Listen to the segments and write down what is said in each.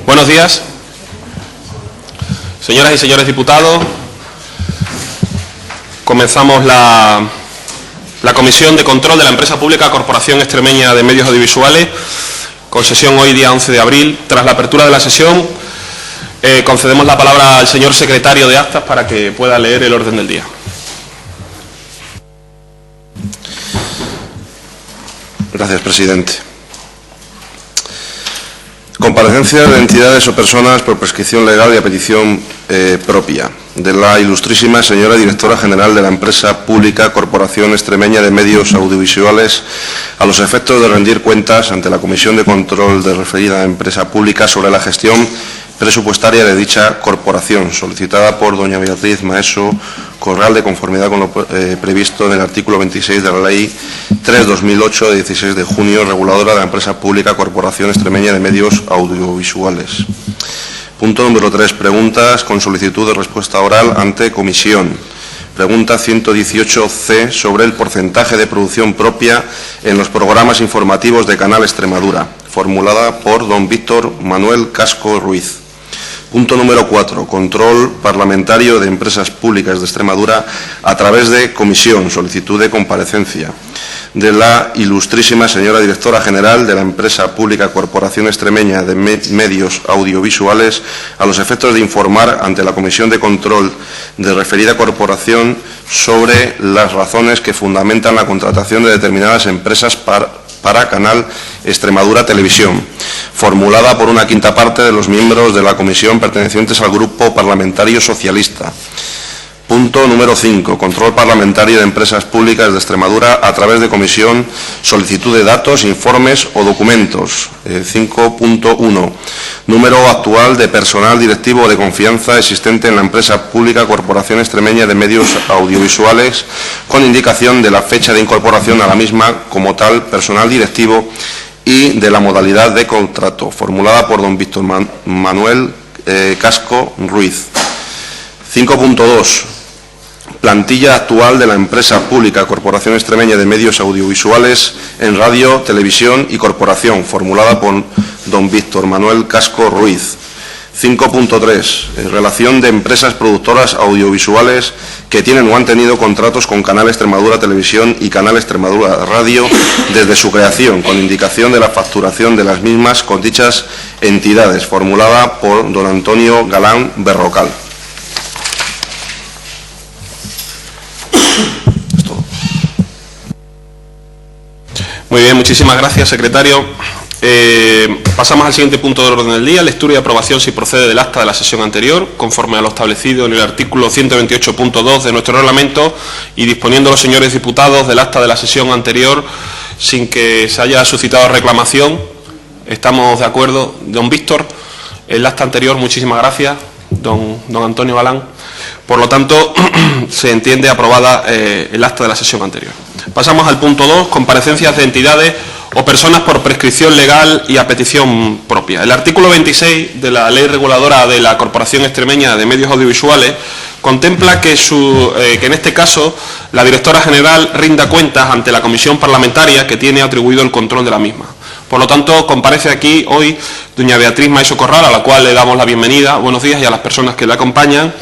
Buenos días, señoras y señores diputados. Comenzamos la Comisión de Control de la Empresa Pública Corporación Extremeña de Medios Audiovisuales, con sesión hoy, día 11 de abril. Tras la apertura de la sesión, concedemos la palabra al señor secretario de Actas para que pueda leer el orden del día. Gracias, presidente. Comparecencia de entidades o personas por prescripción legal y a petición propia de la ilustrísima señora directora general de la Empresa Pública Corporación Extremeña de Medios Audiovisuales a los efectos de rendir cuentas ante la Comisión de Control de referida empresa pública sobre la gestión presupuestaria de dicha corporación, solicitada por doña Beatriz Maeso Corral, de conformidad con lo previsto en el artículo 26 de la Ley 3/2008 de 16 de junio, reguladora de la Empresa Pública Corporación Extremeña de Medios Audiovisuales. Punto número 3. Preguntas con solicitud de respuesta oral ante comisión. Pregunta 118C sobre el porcentaje de producción propia en los programas informativos de Canal Extremadura, formulada por don Víctor Manuel Casco Ruiz. Punto número 4. Control parlamentario de empresas públicas de Extremadura a través de comisión. Solicitud de comparecencia de la ilustrísima señora directora general de la Empresa Pública Corporación Extremeña de Medios Audiovisuales a los efectos de informar ante la Comisión de Control de referida corporación sobre las razones que fundamentan la contratación de determinadas empresas para Canal Extremadura Televisión, formulada por una quinta parte de los miembros de la comisión pertenecientes al Grupo Parlamentario Socialista. Punto número 5. Control parlamentario de empresas públicas de Extremadura a través de comisión, solicitud de datos, informes o documentos. 5.1. Número actual de personal directivo de confianza existente en la Empresa Pública Corporación Extremeña de Medios Audiovisuales, con indicación de la fecha de incorporación a la misma como tal personal directivo y de la modalidad de contrato, formulada por don Víctor Manuel Casco Ruiz. 5.2. Plantilla actual de la Empresa Pública Corporación Extremeña de Medios Audiovisuales en Radio, Televisión y Corporación, formulada por don Víctor Manuel Casco Ruiz. 5.3. Relación de empresas productoras audiovisuales que tienen o han tenido contratos con Canal Extremadura Televisión y Canal Extremadura Radio desde su creación, con indicación de la facturación de las mismas con dichas entidades, formulada por don Antonio Galán Berrocal. Muy bien, muchísimas gracias, secretario. Pasamos al siguiente punto del orden del día: lectura y aprobación, si procede, del acta de la sesión anterior, conforme a lo establecido en el artículo 128.2 de nuestro reglamento, y disponiendo los señores diputados del acta de la sesión anterior sin que se haya suscitado reclamación. ¿Estamos de acuerdo, don Víctor? El acta anterior, muchísimas gracias, don Antonio Galán. Por lo tanto, se entiende aprobada el acta de la sesión anterior. Pasamos al punto 2, comparecencias de entidades o personas por prescripción legal y a petición propia. El artículo 26 de la Ley Reguladora de la Corporación Extremeña de Medios Audiovisuales contempla que en este caso la directora general rinda cuentas ante la comisión parlamentaria que tiene atribuido el control de la misma. Por lo tanto, comparece aquí hoy doña Beatriz Maeso Corral, a la cual le damos la bienvenida. Buenos días, y a las personas que la acompañan.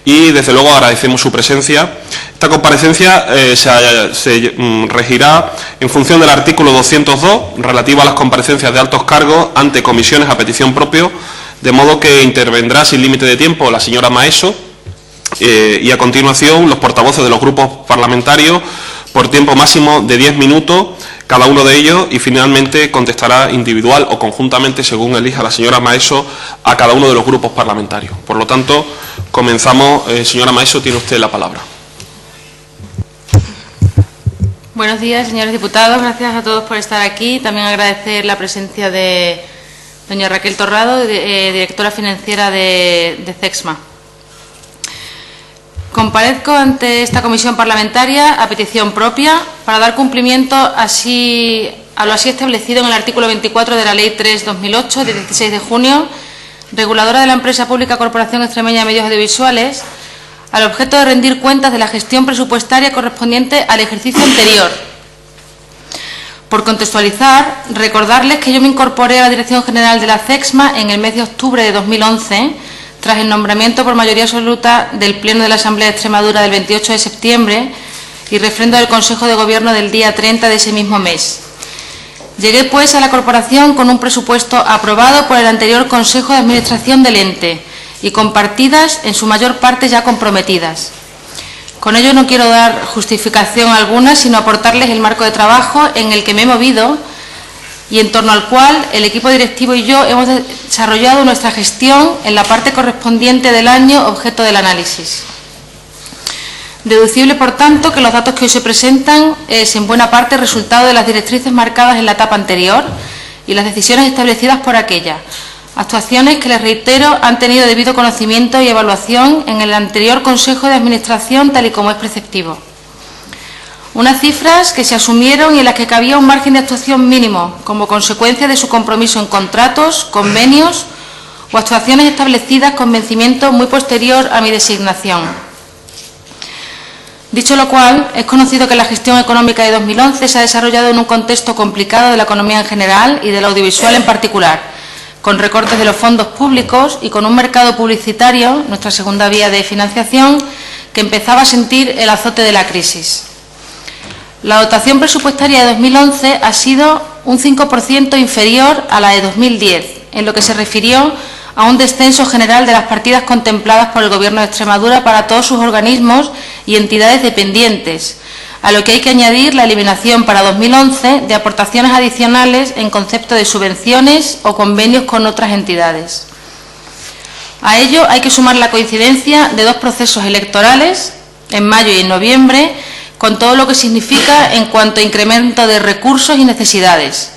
Y, desde luego, agradecemos su presencia. Esta comparecencia se regirá en función del artículo 202, relativo a las comparecencias de altos cargos ante comisiones a petición propia, de modo que intervendrá sin límite de tiempo la señora Maeso y, a continuación, los portavoces de los grupos parlamentarios por tiempo máximo de 10 minutos, cada uno de ellos, y finalmente contestará individual o conjuntamente, según elija la señora Maeso, a cada uno de los grupos parlamentarios. Por lo tanto, comenzamos. Señora Maeso, tiene usted la palabra. Buenos días, señores diputados. Gracias a todos por estar aquí. También agradecer la presencia de doña Raquel Torrado, directora financiera de CEXMA. Comparezco ante esta comisión parlamentaria a petición propia para dar cumplimiento a lo así establecido en el artículo 24 de la Ley 3/2008 de 16 de junio, reguladora de la Empresa Pública Corporación Extremeña de Medios Audiovisuales, al objeto de rendir cuentas de la gestión presupuestaria correspondiente al ejercicio anterior, Por contextualizar, recordarles que yo me incorporé a la Dirección General de la CEXMA en el mes de octubre de 2011, tras el nombramiento por mayoría absoluta del Pleno de la Asamblea de Extremadura del 28 de septiembre y refrendo del Consejo de Gobierno del día 30 de ese mismo mes. Llegué, pues, a la corporación con un presupuesto aprobado por el anterior Consejo de Administración del ente y con partidas, en su mayor parte, ya comprometidas. Con ello no quiero dar justificación alguna, sino aportarles el marco de trabajo en el que me he movido y en torno al cual el equipo directivo y yo hemos desarrollado nuestra gestión en la parte correspondiente del año objeto del análisis. Deducible, por tanto, que los datos que hoy se presentan es en buena parte resultado de las directrices marcadas en la etapa anterior y las decisiones establecidas por aquella. Actuaciones que, les reitero, han tenido debido conocimiento y evaluación en el anterior Consejo de Administración, tal y como es preceptivo. Unas cifras que se asumieron y en las que cabía un margen de actuación mínimo, como consecuencia de su compromiso en contratos, convenios o actuaciones establecidas con vencimiento muy posterior a mi designación. Dicho lo cual, es conocido que la gestión económica de 2011 se ha desarrollado en un contexto complicado de la economía en general y del audiovisual en particular, con recortes de los fondos públicos y con un mercado publicitario, nuestra segunda vía de financiación, que empezaba a sentir el azote de la crisis. La dotación presupuestaria de 2011 ha sido un 5% inferior a la de 2010, en lo que se refirió a un descenso general de las partidas contempladas por el Gobierno de Extremadura para todos sus organismos y entidades dependientes, a lo que hay que añadir la eliminación para 2011 de aportaciones adicionales en concepto de subvenciones o convenios con otras entidades. A ello hay que sumar la coincidencia de dos procesos electorales, en mayo y en noviembre, con todo lo que significa en cuanto a incremento de recursos y necesidades,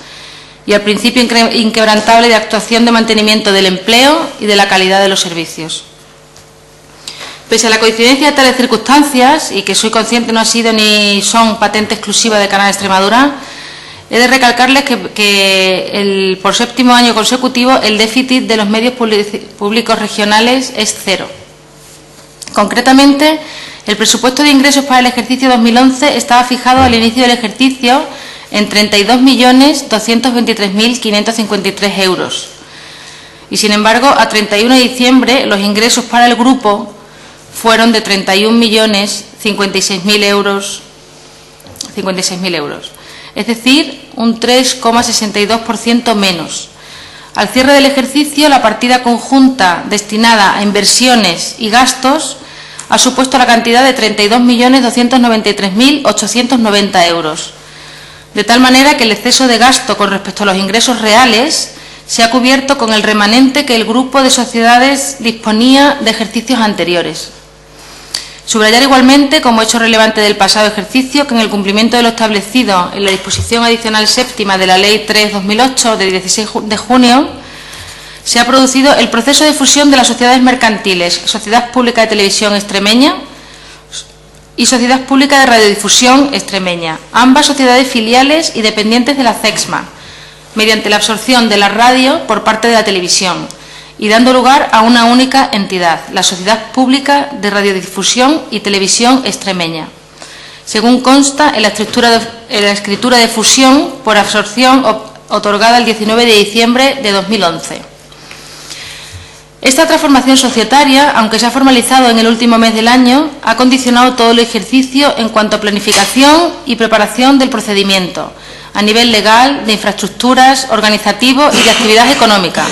y al principio inquebrantable de actuación de mantenimiento del empleo y de la calidad de los servicios. Pese a la coincidencia de tales circunstancias, y que soy consciente no ha sido ni son patente exclusiva de Canal Extremadura, he de recalcarles que por séptimo año consecutivo el déficit de los medios públicos regionales es cero. Concretamente, el presupuesto de ingresos para el ejercicio 2011 estaba fijado al inicio del ejercicio en 32.223.553 euros. Y, sin embargo, a 31 de diciembre los ingresos para el grupo fueron de 31.056.000 euros, es decir, un 3,62% menos. Al cierre del ejercicio, la partida conjunta destinada a inversiones y gastos ha supuesto la cantidad de 32.293.890 euros, de tal manera que el exceso de gasto con respecto a los ingresos reales se ha cubierto con el remanente que el grupo de sociedades disponía de ejercicios anteriores. Subrayar igualmente, como hecho relevante del pasado ejercicio, que en el cumplimiento de lo establecido en la disposición adicional séptima de la Ley 3/2008 de 16 de junio, se ha producido el proceso de fusión de las sociedades mercantiles, Sociedad Pública de Televisión Extremeña y Sociedad Pública de Radiodifusión Extremeña, ambas sociedades filiales y dependientes de la CEXMA, mediante la absorción de la radio por parte de la televisión, y dando lugar a una única entidad, la Sociedad Pública de Radiodifusión y Televisión Extremeña, según consta en la escritura de fusión por absorción otorgada el 19 de diciembre de 2011. Esta transformación societaria, aunque se ha formalizado en el último mes del año, ha condicionado todo el ejercicio en cuanto a planificación y preparación del procedimiento, a nivel legal, de infraestructuras, organizativo y de actividad económica,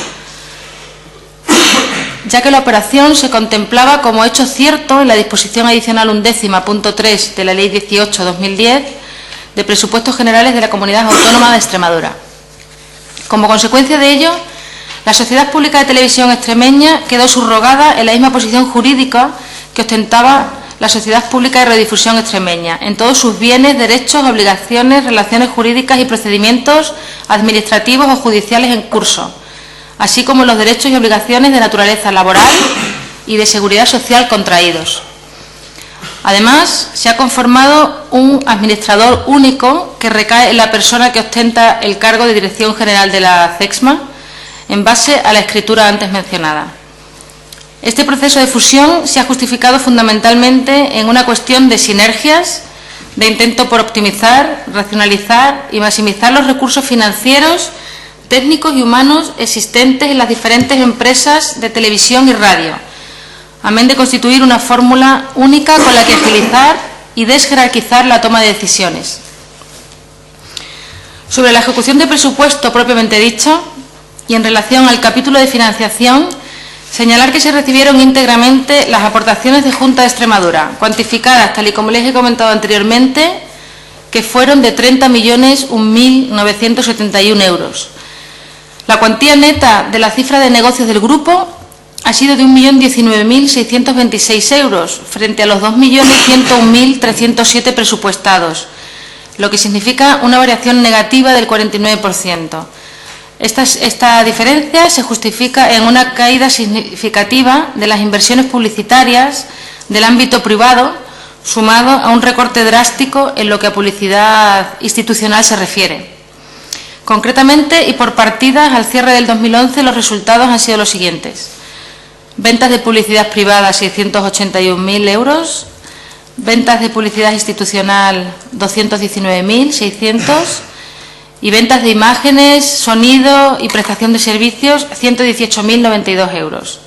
ya que la operación se contemplaba como hecho cierto en la disposición adicional 11.3 de la Ley 18/2010 de Presupuestos Generales de la Comunidad Autónoma de Extremadura. Como consecuencia de ello, la Sociedad Pública de Televisión Extremeña quedó subrogada en la misma posición jurídica que ostentaba la Sociedad Pública de Radiodifusión Extremeña, en todos sus bienes, derechos, obligaciones, relaciones jurídicas y procedimientos administrativos o judiciales en curso, así como los derechos y obligaciones de naturaleza laboral y de seguridad social contraídos. Además, se ha conformado un administrador único que recae en la persona que ostenta el cargo de Dirección General de la CEXMA, en base a la escritura antes mencionada. Este proceso de fusión se ha justificado fundamentalmente en una cuestión de sinergias, de intento por optimizar, racionalizar y maximizar los recursos financieros, técnicos y humanos existentes en las diferentes empresas de televisión y radio, amén de constituir una fórmula única con la que agilizar y desjerarquizar la toma de decisiones. Sobre la ejecución de presupuesto propiamente dicho y en relación al capítulo de financiación, señalar que se recibieron íntegramente las aportaciones de Junta de Extremadura, cuantificadas, tal y como les he comentado anteriormente, que fueron de 30.001.971 euros. La cuantía neta de la cifra de negocios del grupo ha sido de 1.019.626 euros, frente a los 2.101.307 presupuestados, lo que significa una variación negativa del 49%. Esta diferencia se justifica en una caída significativa de las inversiones publicitarias del ámbito privado, sumado a un recorte drástico en lo que a publicidad institucional se refiere. Concretamente y por partidas, al cierre del 2011 los resultados han sido los siguientes: ventas de publicidad privada 681.000 euros, ventas de publicidad institucional 219.600 y ventas de imágenes, sonido y prestación de servicios 118.092 euros.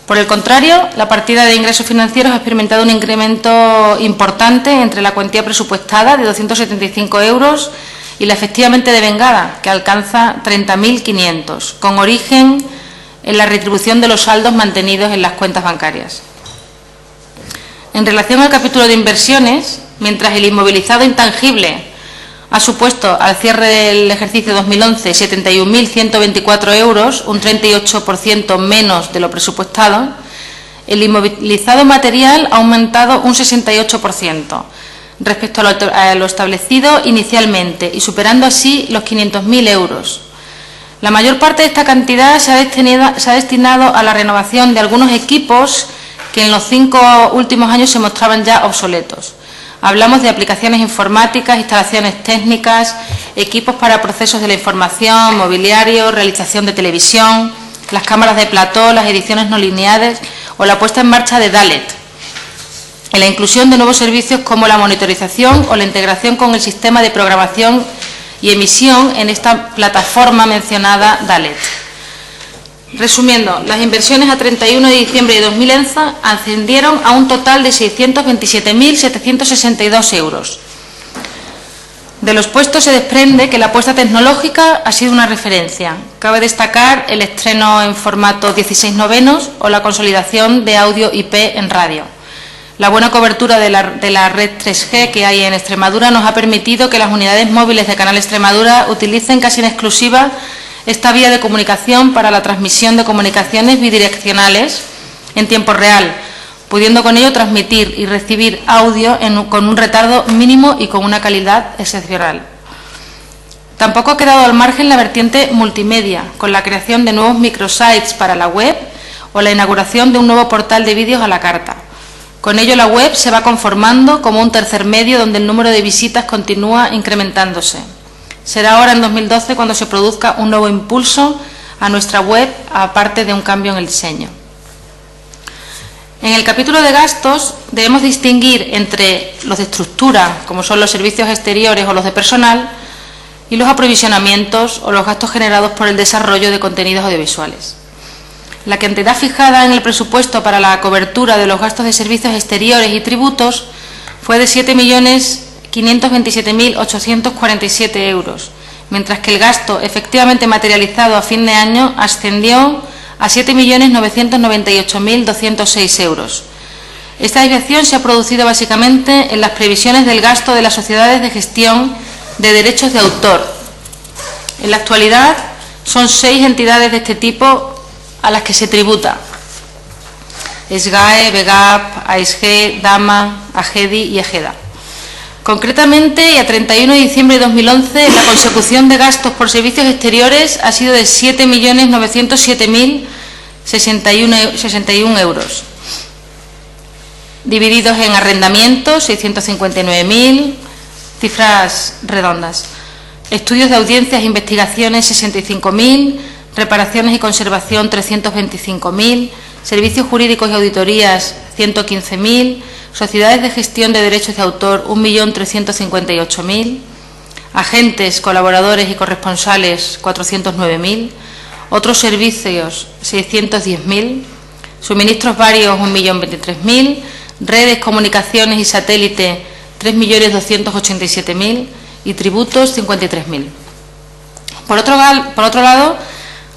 Por el contrario, la partida de ingresos financieros ha experimentado un incremento importante entre la cuantía presupuestada de 275 euros y la efectivamente devengada, que alcanza 30.500, con origen en la retribución de los saldos mantenidos en las cuentas bancarias. En relación al capítulo de inversiones, mientras el inmovilizado intangible ha supuesto al cierre del ejercicio 2011 71.124 euros, un 38% menos de lo presupuestado, el inmovilizado material ha aumentado un 68% respecto a lo establecido inicialmente y superando así los 500.000 euros. La mayor parte de esta cantidad se ha destinado a la renovación de algunos equipos que en los 5 últimos años se mostraban ya obsoletos. Hablamos de aplicaciones informáticas, instalaciones técnicas, equipos para procesos de la información, mobiliario, realización de televisión, las cámaras de plató, las ediciones no lineales o la puesta en marcha de Dalet, en la inclusión de nuevos servicios como la monitorización o la integración con el sistema de programación y emisión en esta plataforma mencionada Dalet. Resumiendo, las inversiones a 31 de diciembre de 2011 ascendieron a un total de 627.762 euros. De los puestos se desprende que la apuesta tecnológica ha sido una referencia. Cabe destacar el estreno en formato 16/9 o la consolidación de audio IP en radio. La buena cobertura de la red 3G que hay en Extremadura nos ha permitido que las unidades móviles de Canal Extremadura utilicen casi en exclusiva esta vía de comunicación para la transmisión de comunicaciones bidireccionales en tiempo real, pudiendo con ello transmitir y recibir audio con un retardo mínimo y con una calidad excepcional. Tampoco ha quedado al margen la vertiente multimedia, con la creación de nuevos microsites para la web o la inauguración de un nuevo portal de vídeos a la carta. Con ello la web se va conformando como un tercer medio donde el número de visitas continúa incrementándose. Será ahora en 2012 cuando se produzca un nuevo impulso a nuestra web, aparte de un cambio en el diseño. En el capítulo de gastos debemos distinguir entre los de estructura, como son los servicios exteriores o los de personal, y los aprovisionamientos o los gastos generados por el desarrollo de contenidos audiovisuales. La cantidad fijada en el presupuesto para la cobertura de los gastos de servicios exteriores y tributos fue de 7.527.847 euros, mientras que el gasto efectivamente materializado a fin de año ascendió a 7.998.206 euros. Esta desviación se ha producido básicamente en las previsiones del gasto de las sociedades de gestión de derechos de autor. En la actualidad son 6 entidades de este tipo a las que se tributa: SGAE, VEGAP, ASG, DAMA, AGEDI y EGEDA. Concretamente, y a 31 de diciembre de 2011, la consecución de gastos por servicios exteriores ha sido de 7.907.061 euros, divididos en arrendamientos, 659.000, cifras redondas, estudios de audiencias e investigaciones, 65.000, reparaciones y conservación, 325.000, servicios jurídicos y auditorías, 115.000, sociedades de gestión de derechos de autor 1.358.000, agentes, colaboradores y corresponsales 409.000, otros servicios 610.000, suministros varios 1.023.000, redes, comunicaciones y satélite 3.287.000 y tributos 53.000. Por otro lado,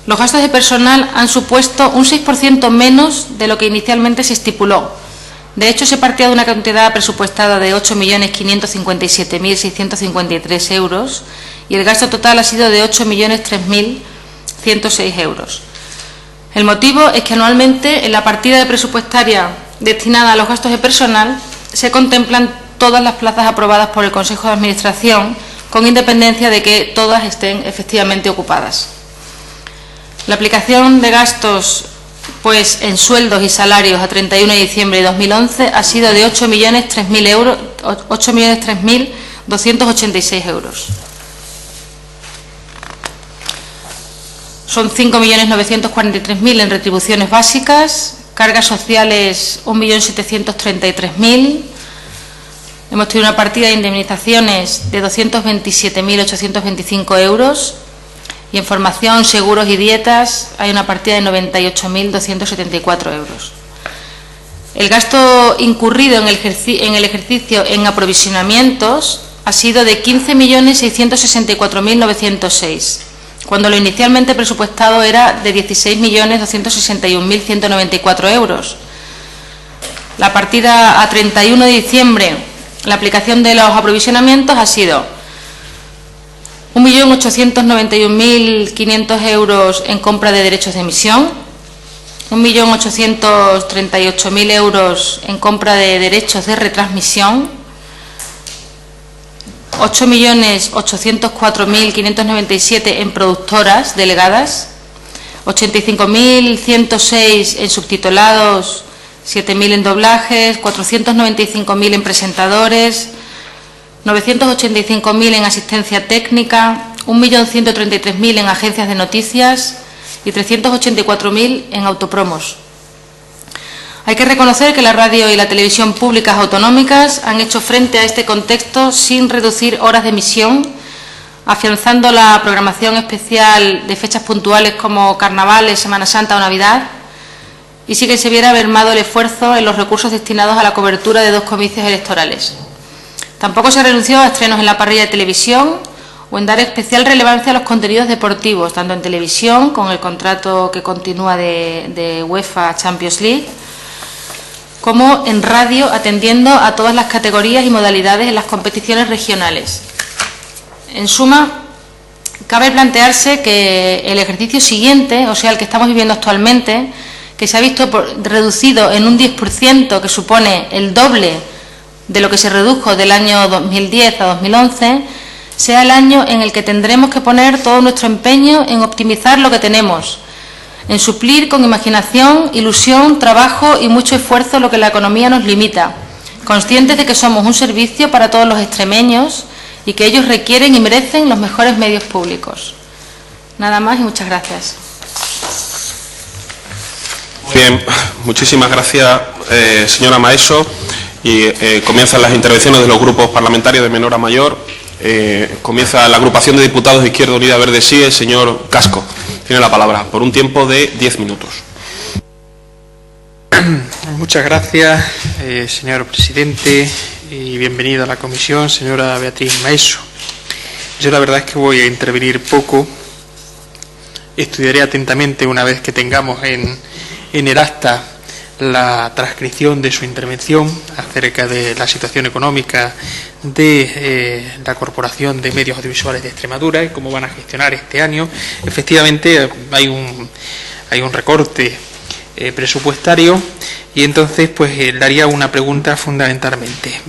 los gastos de personal han supuesto un 6% menos de lo que inicialmente se estipuló. De hecho, se partía de una cantidad presupuestada de 8.557.653 euros y el gasto total ha sido de 8.003.106 euros. El motivo es que anualmente en la partida presupuestaria destinada a los gastos de personal se contemplan todas las plazas aprobadas por el Consejo de Administración, con independencia de que todas estén efectivamente ocupadas. La aplicación de gastos en sueldos y salarios a 31 de diciembre de 2011 ha sido de 8.003.286 euros. Son 5.943.000 en retribuciones básicas, cargas sociales 1.733.000. Hemos tenido una partida de indemnizaciones de 227.825 euros y en formación, seguros y dietas hay una partida de 98.274 euros. El gasto incurrido en el ejercicio en aprovisionamientos ha sido de 15.664.906, cuando lo inicialmente presupuestado era de 16.261.194 euros. La partida a 31 de diciembre, la aplicación de los aprovisionamientos ha sido 1.891.500 euros en compra de derechos de emisión, 1.838.000 euros en compra de derechos de retransmisión, 8.804.597 en productoras delegadas, 85.106 en subtitulados, 7.000 en doblajes, 495.000 en presentadores, 985.000 en asistencia técnica, 1.133.000 en agencias de noticias y 384.000 en autopromos. Hay que reconocer que la radio y la televisión públicas autonómicas han hecho frente a este contexto sin reducir horas de emisión, afianzando la programación especial de fechas puntuales como carnavales, Semana Santa o Navidad, y sí que se viera mermado el esfuerzo en los recursos destinados a la cobertura de 2 comicios electorales. Tampoco se renunció a estrenos en la parrilla de televisión o en dar especial relevancia a los contenidos deportivos, tanto en televisión, con el contrato que continúa de UEFA Champions League, como en radio, atendiendo a todas las categorías y modalidades en las competiciones regionales. En suma, cabe plantearse que el ejercicio siguiente, o sea, el que estamos viviendo actualmente, que se ha visto reducido en un 10%, que supone el doble de lo que se redujo del año 2010 a 2011, sea el año en el que tendremos que poner todo nuestro empeño en optimizar lo que tenemos, en suplir con imaginación, ilusión, trabajo y mucho esfuerzo lo que la economía nos limita, conscientes de que somos un servicio para todos los extremeños y que ellos requieren y merecen los mejores medios públicos. Nada más y muchas gracias. Bien, muchísimas gracias, señora Maeso. Y comienzan las intervenciones de los grupos parlamentarios de menor a mayor. Comienza la agrupación de diputados de Izquierda Unida Verde Sí, el señor Casco. Tiene la palabra por un tiempo de 10 minutos. Muchas gracias, señor presidente, y bienvenido a la comisión, señora Beatriz Maeso. Yo la verdad es que voy a intervenir poco. Estudiaré atentamente una vez que tengamos en el acta la transcripción de su intervención acerca de la situación económica de la Corporación de Medios Audiovisuales de Extremadura y cómo van a gestionar este año. Efectivamente, hay un recorte presupuestario y entonces le haría una pregunta fundamentalmente.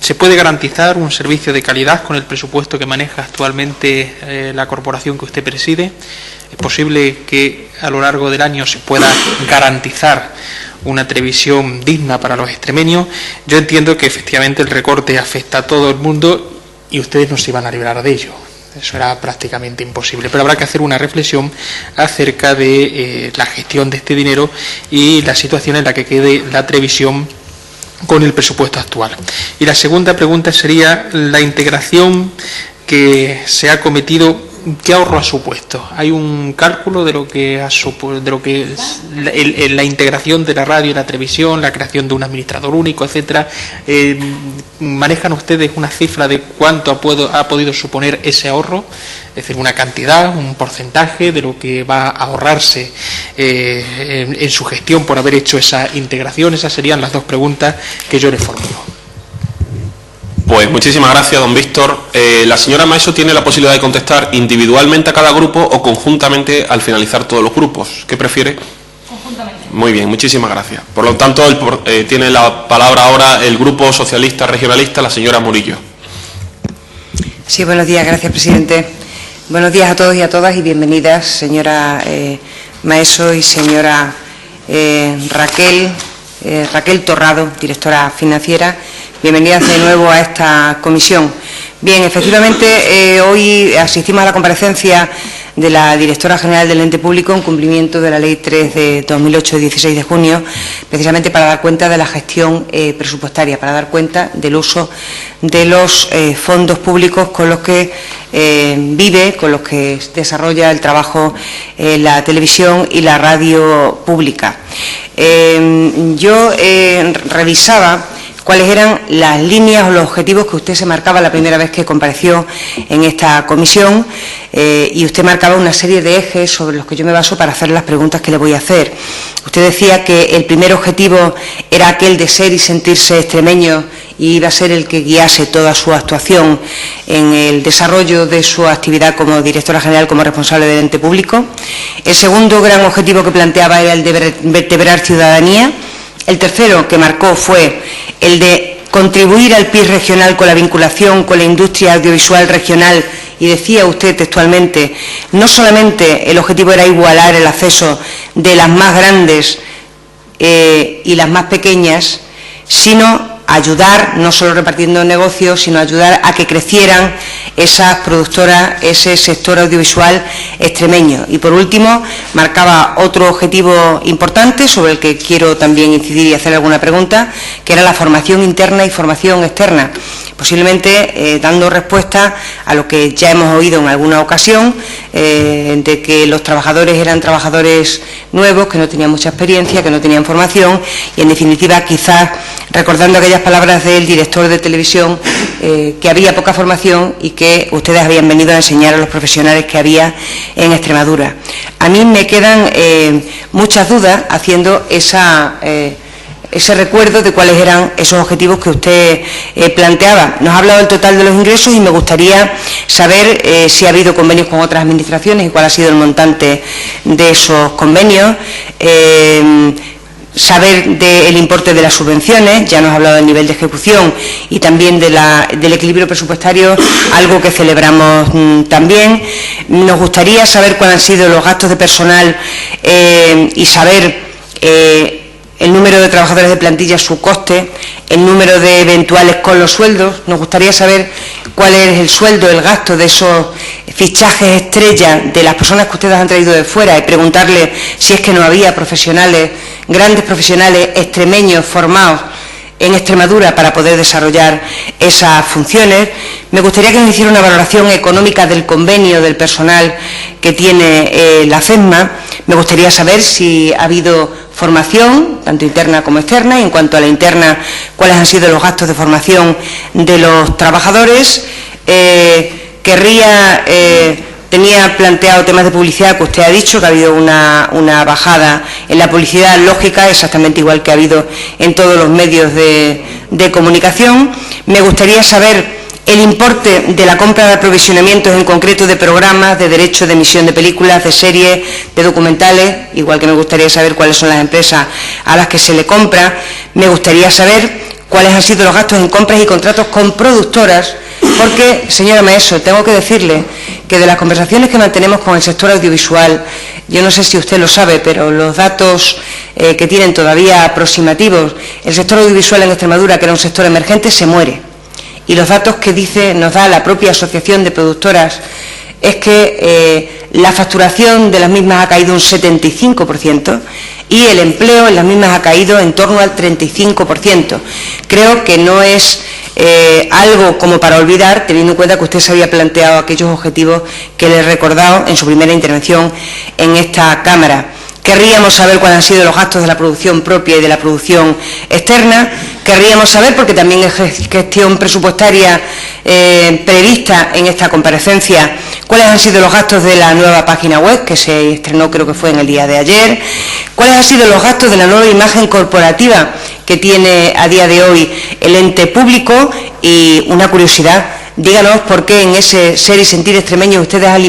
¿Se puede garantizar un servicio de calidad con el presupuesto que maneja actualmente la corporación que usted preside? ¿Es posible que a lo largo del año se pueda garantizar una televisión digna para los extremeños? Yo entiendo que efectivamente el recorte afecta a todo el mundo y ustedes no se iban a librar de ello. Eso era prácticamente imposible, pero habrá que hacer una reflexión acerca de la gestión de este dinero y la situación en la que quede la televisión con el presupuesto actual. Y la segunda pregunta sería la integración que se ha cometido. ¿Qué ahorro ha supuesto? ¿Hay un cálculo de lo que es la integración de la radio y la televisión, la creación de un administrador único, etcétera? ¿Manejan ustedes una cifra de cuánto ha podido suponer ese ahorro? Es decir, una cantidad, un porcentaje de lo que va a ahorrarse en su gestión por haber hecho esa integración. Esas serían las dos preguntas que yo le formulo. Pues muchísimas gracias, don Víctor. La señora Maeso tiene la posibilidad de contestar individualmente a cada grupo o conjuntamente al finalizar todos los grupos. ¿Qué prefiere? Conjuntamente. Muy bien, muchísimas gracias. Por lo tanto, tiene la palabra ahora el Grupo Socialista Regionalista, la señora Murillo. Sí, buenos días, gracias, presidente. Buenos días a todos y a todas y bienvenidas, señora Maeso y señora Raquel Torrado, directora financiera. Bienvenidas de nuevo a esta comisión. Bien, efectivamente, hoy asistimos a la comparecencia de la directora general del ente público en cumplimiento de la Ley 3 de 2008, de 16 de junio, precisamente para dar cuenta de la gestión presupuestaria, para dar cuenta del uso de los fondos públicos con los que vive, con los que desarrolla el trabajo la televisión y la radio pública. Yo revisaba cuáles eran las líneas o los objetivos que usted se marcaba la primera vez que compareció en esta comisión y usted marcaba una serie de ejes sobre los que yo me baso para hacer las preguntas que le voy a hacer. Usted decía que el primer objetivo era aquel de ser y sentirse extremeño y iba a ser el que guiase toda su actuación en el desarrollo de su actividad como directora general, como responsable del ente público. El segundo gran objetivo que planteaba era el de vertebrar ciudadanía. El tercero que marcó fue el de contribuir al PIB regional con la vinculación con la industria audiovisual regional y decía usted textualmente, no solamente el objetivo era igualar el acceso de las más grandes y las más pequeñas, sino ayudar, no solo repartiendo negocios, sino ayudar a que crecieran esas productoras, ese sector audiovisual extremeño. Y por último, marcaba otro objetivo importante sobre el que quiero también incidir y hacer alguna pregunta, que era la formación interna y formación externa, posiblemente dando respuesta a lo que ya hemos oído en alguna ocasión, de que los trabajadores eran trabajadores nuevos, que no tenían mucha experiencia, que no tenían formación y, en definitiva, quizás recordando aquellas palabras del director de televisión, que había poca formación y que ustedes habían venido a enseñar a los profesionales que había en Extremadura. A mí me quedan muchas dudas haciendo ese recuerdo de cuáles eran esos objetivos que usted planteaba. Nos ha hablado del total de los ingresos y me gustaría saber si ha habido convenios con otras administraciones y cuál ha sido el montante de esos convenios. Saber del importe de las subvenciones, ya nos ha hablado del nivel de ejecución y también del equilibrio presupuestario, algo que celebramos también. Nos gustaría saber cuáles han sido los gastos de personal y saber el número de trabajadores de plantilla, su coste, el número de eventuales con los sueldos. Nos gustaría saber cuál es el sueldo, el gasto de esos fichajes estrella de las personas que ustedes han traído de fuera y preguntarle si es que no había profesionales, grandes profesionales extremeños formados en Extremadura para poder desarrollar esas funciones. Me gustaría que nos hiciera una valoración económica del convenio del personal que tiene la CESMA. Me gustaría saber si ha habido formación, tanto interna como externa, y en cuanto a la interna, cuáles han sido los gastos de formación de los trabajadores. Tenía planteado temas de publicidad, que usted ha dicho que ha habido una bajada en la publicidad lógica, exactamente igual que ha habido en todos los medios de comunicación. Me gustaría saber el importe de la compra de aprovisionamientos, en concreto de programas, de derechos de emisión de películas, de series, de documentales, igual que me gustaría saber cuáles son las empresas a las que se le compra. Me gustaría saber cuáles han sido los gastos en compras y contratos con productoras, porque, señora Maeso, tengo que decirle que de las conversaciones que mantenemos con el sector audiovisual, yo no sé si usted lo sabe, pero los datos que tienen todavía aproximativos, el sector audiovisual en Extremadura, que era un sector emergente, se muere. Y los datos que nos da la propia Asociación de Productoras es que la facturación de las mismas ha caído un 75% y el empleo en las mismas ha caído en torno al 35%. Creo que no es algo como para olvidar, teniendo en cuenta que usted se había planteado aquellos objetivos que le he recordado en su primera intervención en esta Cámara. Querríamos saber cuáles han sido los gastos de la producción propia y de la producción externa. Querríamos saber, porque también es gestión presupuestaria prevista en esta comparecencia, cuáles han sido los gastos de la nueva página web, que se estrenó creo que fue en el día de ayer, cuáles han sido los gastos de la nueva imagen corporativa que tiene a día de hoy el ente público. Y una curiosidad, díganos por qué en ese ser y sentir extremeño ustedes han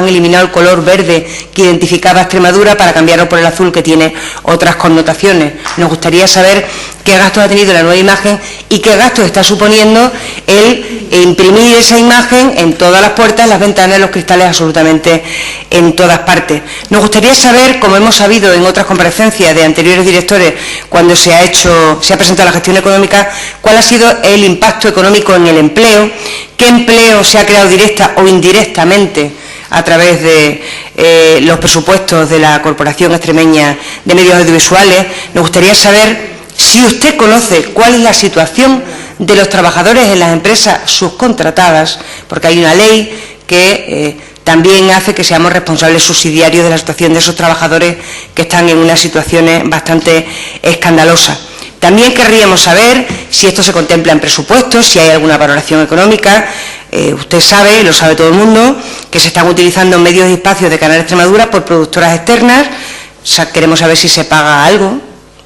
eliminado el color verde que identificaba a Extremadura para cambiarlo por el azul, que tiene otras connotaciones. Nos gustaría saber qué gastos ha tenido la nueva imagen y qué gastos está suponiendo el imprimir esa imagen en todas las puertas, en las ventanas, en los cristales, absolutamente en todas partes. Nos gustaría saber, como hemos sabido en otras comparecencias de anteriores directores, cuando se ha presentado la gestión económica, cuál ha sido el impacto económico en el empleo, qué empleo se ha creado directa o indirectamente a través de los presupuestos de la Corporación Extremeña de Medios Audiovisuales. Nos gustaría saber si usted conoce cuál es la situación de los trabajadores en las empresas subcontratadas, porque hay una ley que también hace que seamos responsables subsidiarios de la situación de esos trabajadores que están en unas situaciones bastante escandalosas. También querríamos saber si esto se contempla en presupuestos, si hay alguna valoración económica. Usted sabe, y lo sabe todo el mundo, que se están utilizando medios y espacios de Canal Extremadura por productoras externas. Queremos saber si se paga algo,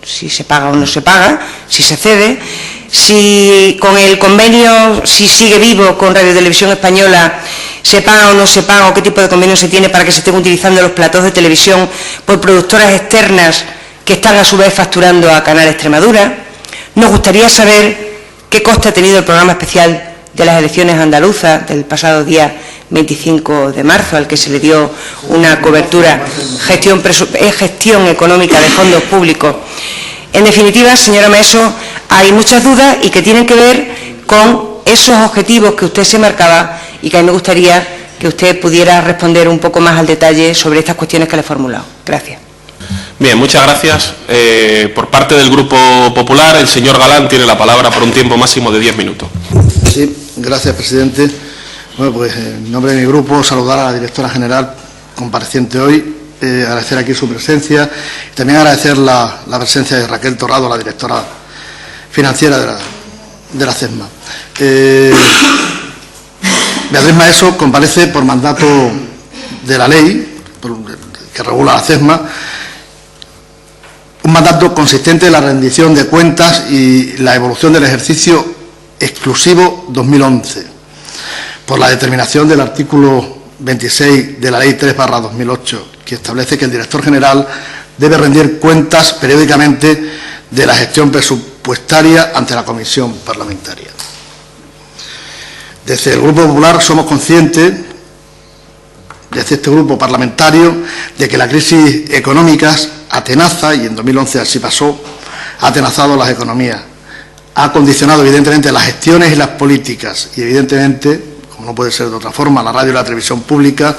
si se paga o no se paga, si se cede, si con el convenio, si sigue vivo con Radio Televisión Española, se paga o no se paga, o qué tipo de convenio se tiene para que se estén utilizando los platós de televisión por productoras externas que están a su vez facturando a Canal Extremadura. Nos gustaría saber qué coste ha tenido el programa especial de las elecciones andaluzas del pasado día 25 de marzo, al que se le dio una cobertura, gestión económica de fondos públicos. En definitiva, señora Maeso, hay muchas dudas y que tienen que ver con esos objetivos que usted se marcaba y que a mí me gustaría que usted pudiera responder un poco más al detalle sobre estas cuestiones que le he formulado. Gracias. Bien, muchas gracias. Por parte del Grupo Popular, el señor Galán tiene la palabra por un tiempo máximo de 10 minutos. Sí, gracias, presidente. Bueno, pues en nombre de mi grupo, saludar a la directora general compareciente hoy, agradecer aquí su presencia y también agradecer la presencia de Raquel Torrado, la directora financiera de la CESMA. Beatriz Maeso comparece por mandato de la ley que regula la CESMA, un mandato consistente en la rendición de cuentas y la evolución del ejercicio exclusivo 2011, por la determinación del artículo 26 de la Ley 3/2008, que establece que el director general debe rendir cuentas periódicamente de la gestión presupuestaria ante la Comisión Parlamentaria. Desde el Grupo Popular somos conscientes, desde este grupo parlamentario, de que la crisis económica atenaza, y en 2011 así pasó, ha atenazado las economías, ha condicionado evidentemente las gestiones y las políticas, y evidentemente, como no puede ser de otra forma, la radio y la televisión pública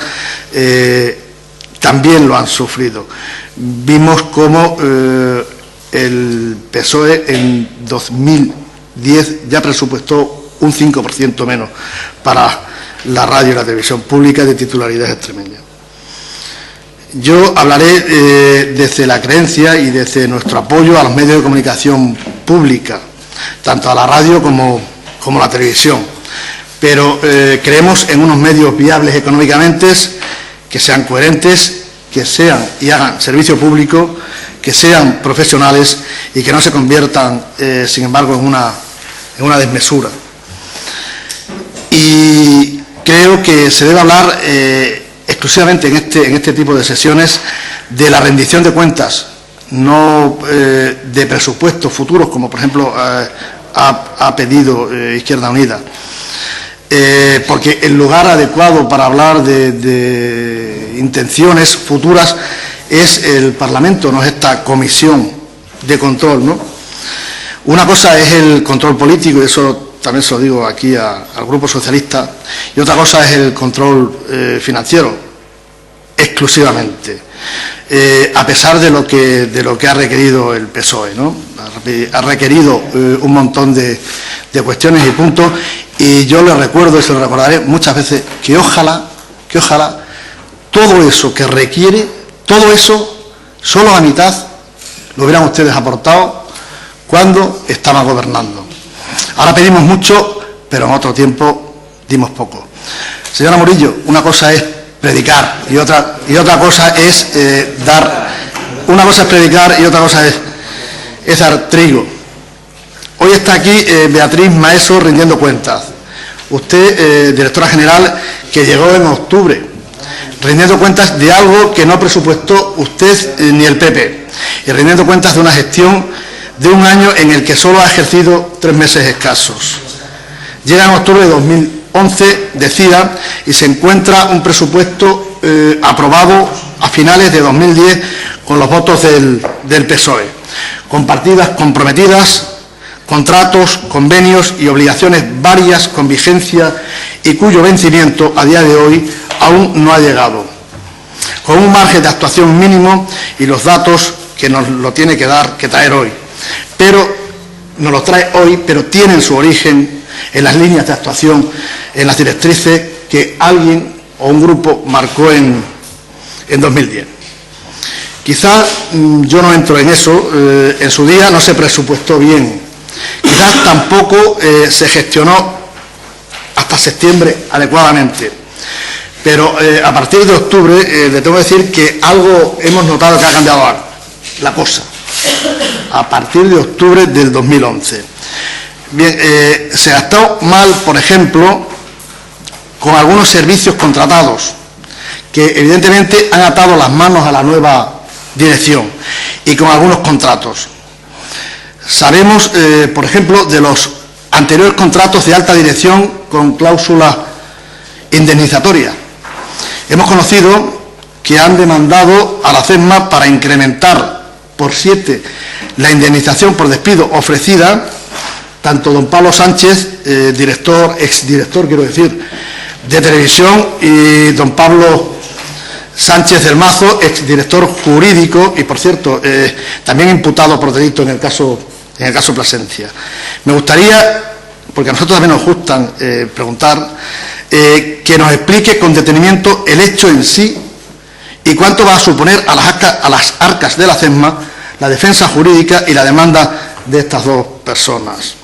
también lo han sufrido. Vimos cómo el PSOE en 2010 ya presupuestó un 5% menos para la radio y la televisión pública de titularidad extremeña. Yo hablaré desde la creencia y desde nuestro apoyo a los medios de comunicación pública, tanto a la radio como la televisión, pero creemos en unos medios viables económicamente, que sean coherentes, que sean y hagan servicio público, que sean profesionales y que no se conviertan, sin embargo, en una desmesura. Y creo que se debe hablar exclusivamente en este tipo de sesiones de la rendición de cuentas, no de presupuestos futuros, como por ejemplo ha pedido Izquierda Unida, porque el lugar adecuado para hablar de intenciones futuras es el Parlamento, no es esta comisión de control, ¿no? Una cosa es el control político, y eso también se lo digo aquí al Grupo Socialista, y otra cosa es el control financiero, exclusivamente, a pesar de lo que ha requerido el PSOE, ¿no? Ha requerido un montón de cuestiones y puntos, y yo le recuerdo y se lo recordaré muchas veces que ojalá todo eso que requiere, todo eso, solo la mitad lo hubieran ustedes aportado cuando estaban gobernando. Ahora pedimos mucho, pero en otro tiempo dimos poco. Señora Murillo, una cosa es predicar y otra cosa es dar. Una cosa es predicar y otra cosa es dar trigo. Hoy está aquí Beatriz Maeso rindiendo cuentas. Usted, directora general, que llegó en octubre, rindiendo cuentas de algo que no presupuestó usted ni el PP, y rindiendo cuentas de una gestión de un año en el que solo ha ejercido 3 meses escasos. Llega en octubre de 2011, decida, y se encuentra un presupuesto aprobado a finales de 2010 con los votos del PSOE, con partidas comprometidas, contratos, convenios y obligaciones varias con vigencia y cuyo vencimiento a día de hoy aún no ha llegado, con un margen de actuación mínimo y los datos que nos lo tiene que traer hoy. Pero nos lo trae hoy, pero tienen su origen en las líneas de actuación, en las directrices que alguien o un grupo marcó en 2010. Quizás yo no entro en eso, en su día no se presupuestó bien, quizás tampoco se gestionó hasta septiembre adecuadamente, pero a partir de octubre le tengo que decir que algo hemos notado que ha cambiado la cosa. A partir de octubre del 2011. Bien, se ha estado mal, por ejemplo, con algunos servicios contratados, que evidentemente han atado las manos a la nueva dirección, y con algunos contratos. Sabemos, por ejemplo, de los anteriores contratos de alta dirección con cláusula indemnizatoria. Hemos conocido que han demandado a la CESMA para incrementar por 7 la indemnización por despido ofrecida, tanto don Pablo Sánchez, exdirector, quiero decir, de televisión, y don Pablo Sánchez del Mazo, exdirector jurídico y, por cierto, también imputado por delito en el caso Plasencia. Me gustaría, porque a nosotros también nos gustan preguntar, que nos explique con detenimiento el hecho en sí y cuánto va a suponer a las arcas de la CESMA la defensa jurídica y la demanda de estas dos personas.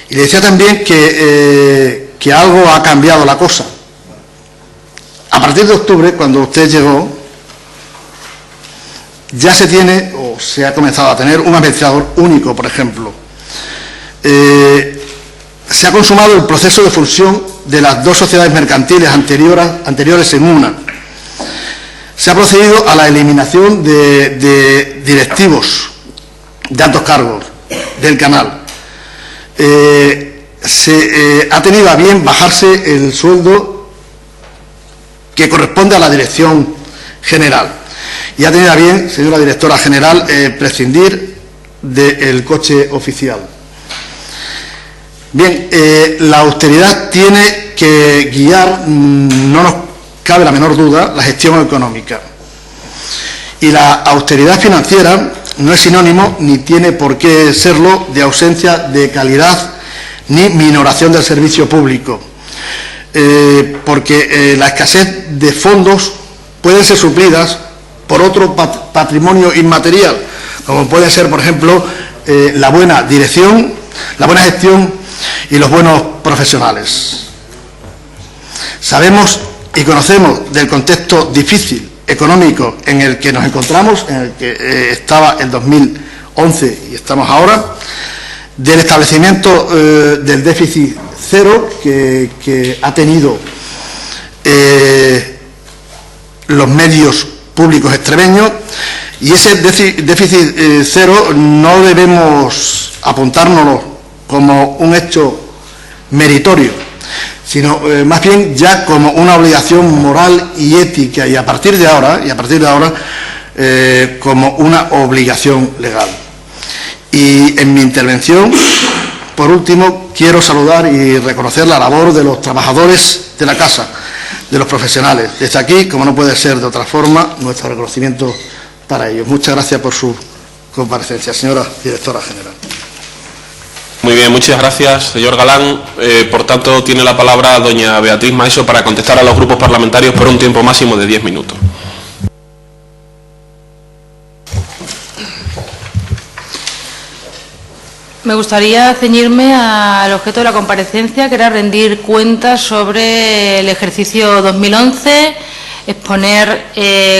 Y le decía también que algo ha cambiado la cosa. A partir de octubre, cuando usted llegó, ya se tiene, o se ha comenzado a tener, un administrador único, por ejemplo. Se ha consumado el proceso de fusión de las 2 sociedades mercantiles anteriores en una. Se ha procedido a la eliminación de directivos de altos cargos del canal. Se ha tenido a bien bajarse el sueldo que corresponde a la dirección general. Y ha tenido a bien, señora directora general, prescindir del coche oficial. Bien, la austeridad tiene que guiar, no nos cabe la menor duda, la gestión económica. Y la austeridad financiera no es sinónimo, ni tiene por qué serlo, de ausencia de calidad ni minoración del servicio público. Porque la escasez de fondos pueden ser suplidas por otro patrimonio inmaterial, como puede ser, por ejemplo, la buena dirección, la buena gestión y los buenos profesionales. Sabemos y conocemos del contexto difícil económico en el que nos encontramos, en el que estaba el 2011 y estamos ahora, del establecimiento del déficit cero que ha tenido los medios públicos extremeños, y ese déficit cero no debemos apuntárnoslo como un hecho meritorio, sino más bien ya como una obligación moral y ética, y a partir de ahora como una obligación legal. Y en mi intervención, por último, quiero saludar y reconocer la labor de los trabajadores de la casa, de los profesionales. Desde aquí, como no puede ser de otra forma, nuestro reconocimiento para ellos. Muchas gracias por su comparecencia, señora directora general. Muy bien, muchas gracias, señor Galán. Por tanto, tiene la palabra doña Beatriz Maeso para contestar a los grupos parlamentarios por un tiempo máximo de 10 minutos. Me gustaría ceñirme al objeto de la comparecencia, que era rendir cuentas sobre el ejercicio 2011, exponer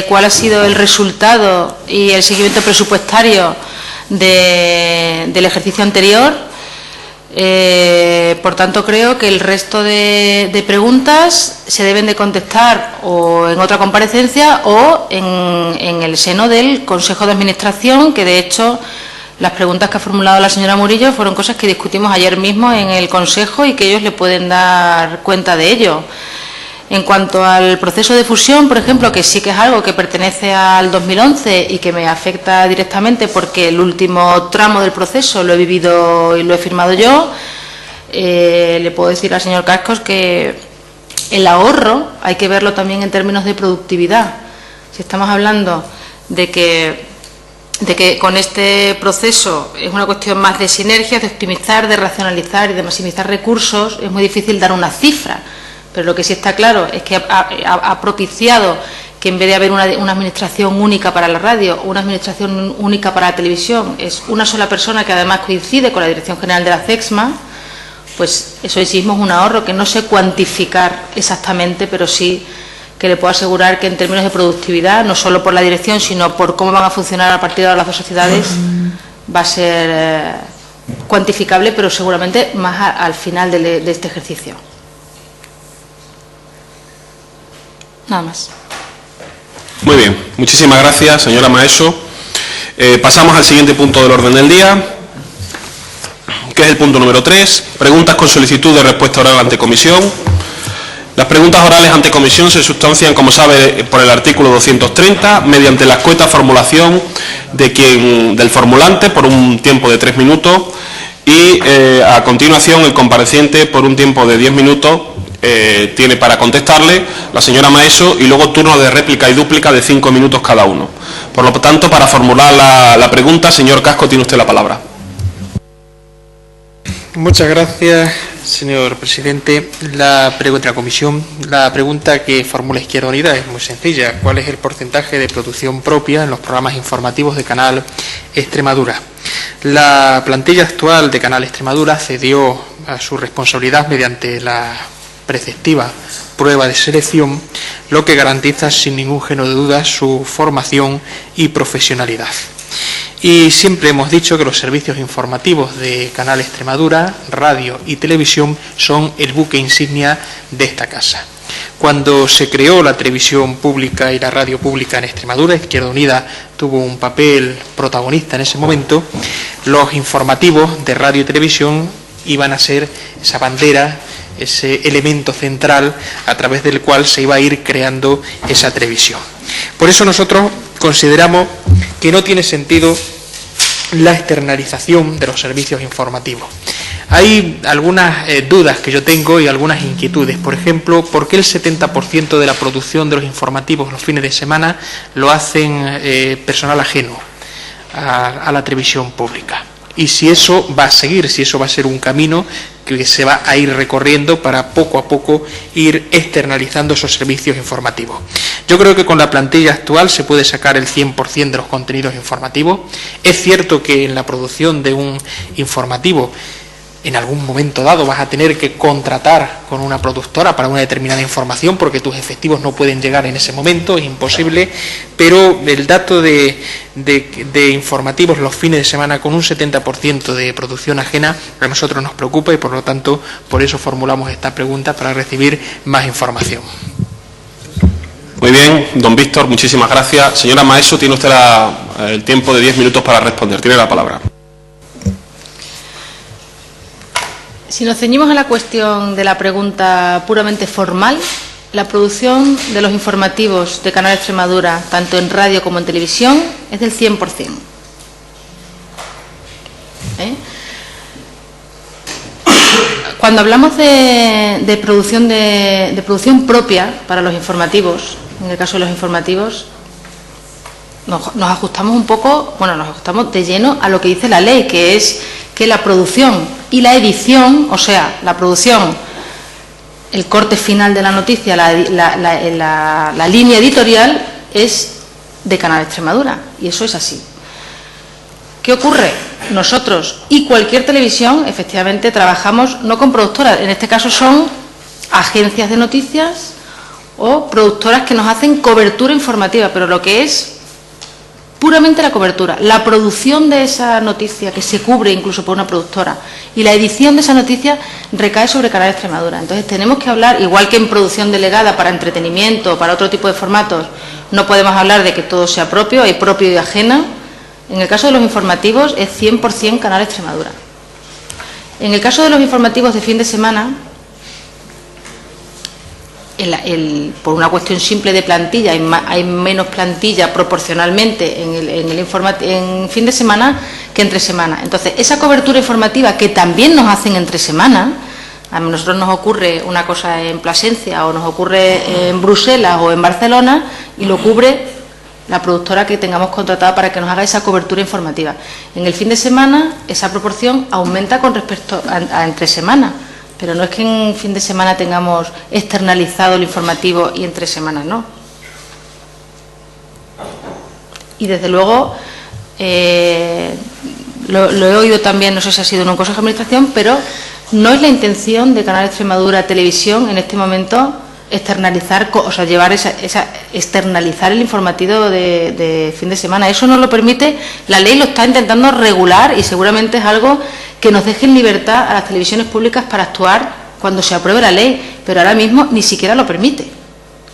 cuál ha sido el resultado y el seguimiento presupuestario del ejercicio anterior. Por tanto, creo que el resto de preguntas se deben de contestar o en otra comparecencia o en el seno del Consejo de Administración, que de hecho las preguntas que ha formulado la señora Murillo fueron cosas que discutimos ayer mismo en el Consejo y que ellos le pueden dar cuenta de ello. En cuanto al proceso de fusión, por ejemplo, que sí que es algo que pertenece al 2011 y que me afecta directamente porque el último tramo del proceso lo he vivido y lo he firmado yo, le puedo decir al señor Cascos que el ahorro hay que verlo también en términos de productividad. Si estamos hablando de que con este proceso es una cuestión más de sinergias, de optimizar, de racionalizar y de maximizar recursos, es muy difícil dar una cifra. Pero lo que sí está claro es que ha propiciado que en vez de haber una administración única para la radio o una administración única para la televisión, es una sola persona que además coincide con la Dirección General de la CEXMA, pues eso sí es un ahorro que no sé cuantificar exactamente, pero sí que le puedo asegurar que en términos de productividad, no solo por la dirección, sino por cómo van a funcionar a partir de ahora las dos sociedades, va a ser cuantificable, pero seguramente más al final de este ejercicio. Nada más. Muy bien, muchísimas gracias, señora Maeso. Pasamos al siguiente punto del orden del día, que es el punto número 3, preguntas con solicitud de respuesta oral ante comisión. Las preguntas orales ante comisión se sustancian, como sabe, por el artículo 230, mediante la escueta formulación del formulante por un tiempo de 3 minutos y a continuación el compareciente por un tiempo de 10 minutos tiene para contestarle la señora Maeso y luego turno de réplica y dúplica de 5 minutos cada uno. Por lo tanto, para formular la pregunta, señor Casco, tiene usted la palabra. Muchas gracias, señor presidente. La pregunta de la comisión, la pregunta que formula Izquierda Unida es muy sencilla. ¿Cuál es el porcentaje de producción propia en los programas informativos de Canal Extremadura? La plantilla actual de Canal Extremadura cedió a su responsabilidad mediante la preceptiva prueba de selección, lo que garantiza sin ningún género de duda su formación y profesionalidad. Y siempre hemos dicho que los servicios informativos de Canal Extremadura, radio y televisión, son el buque insignia de esta casa. Cuando se creó la televisión pública y la radio pública en Extremadura, Izquierda Unida tuvo un papel protagonista en ese momento, los informativos de radio y televisión iban a ser esa bandera, ese elemento central a través del cual se iba a ir creando esa televisión. Por eso nosotros consideramos que no tiene sentido la externalización de los servicios informativos. Hay algunas dudas que yo tengo y algunas inquietudes. Por ejemplo, ¿por qué el 70% de la producción de los informativos los fines de semana lo hacen personal ajeno a la televisión pública? Y si eso va a seguir, si eso va a ser un camino que se va a ir recorriendo para poco a poco ir externalizando esos servicios informativos. Yo creo que con la plantilla actual se puede sacar el 100% de los contenidos informativos. Es cierto que en la producción de un informativo en algún momento dado vas a tener que contratar con una productora para una determinada información porque tus efectivos no pueden llegar en ese momento, es imposible, pero el dato de informativos los fines de semana con un 70% de producción ajena a nosotros nos preocupa y por lo tanto por eso formulamos esta pregunta para recibir más información. Muy bien, don Víctor, muchísimas gracias. Señora Maeso, tiene usted el tiempo de 10 minutos para responder. Tiene la palabra. Si nos ceñimos a la cuestión de la pregunta puramente formal, la producción de los informativos de Canal Extremadura, tanto en radio como en televisión, es del 100%. Cuando hablamos de producción propia para los informativos, en el caso de los informativos, nos ajustamos un poco, bueno, nos ajustamos de lleno a lo que dice la ley, que es que la producción y la edición, o sea, la producción, el corte final de la noticia, la línea editorial es de Canal Extremadura, y eso es así. ¿Qué ocurre? Nosotros y cualquier televisión, efectivamente, trabajamos no con productoras, en este caso son agencias de noticias o productoras que nos hacen cobertura informativa, pero lo que es puramente la cobertura, la producción de esa noticia, que se cubre incluso por una productora, y la edición de esa noticia recae sobre Canal Extremadura. Entonces tenemos que hablar, igual que en producción delegada para entretenimiento, para otro tipo de formatos, no podemos hablar de que todo sea propio, hay propio y ajena. En el caso de los informativos es 100% Canal Extremadura. En el caso de los informativos de fin de semana, por una cuestión simple de plantilla, hay menos plantilla proporcionalmente en fin de semana que entre semana. Entonces, esa cobertura informativa que también nos hacen entre semana, a nosotros nos ocurre una cosa en Plasencia o nos ocurre en Bruselas o en Barcelona y lo cubre la productora que tengamos contratada para que nos haga esa cobertura informativa. En el fin de semana esa proporción aumenta con respecto a entre semana, pero no es que en fin de semana tengamos externalizado el informativo y entre semanas no. Y desde luego lo he oído también, no sé si ha sido en un consejo de administración, pero no es la intención de Canal Extremadura Televisión en este momento externalizar, o sea, llevar externalizar el informativo de fin de semana. Eso no lo permite, la ley lo está intentando regular y seguramente es algo que nos deje en libertad a las televisiones públicas para actuar cuando se apruebe la ley, pero ahora mismo ni siquiera lo permite.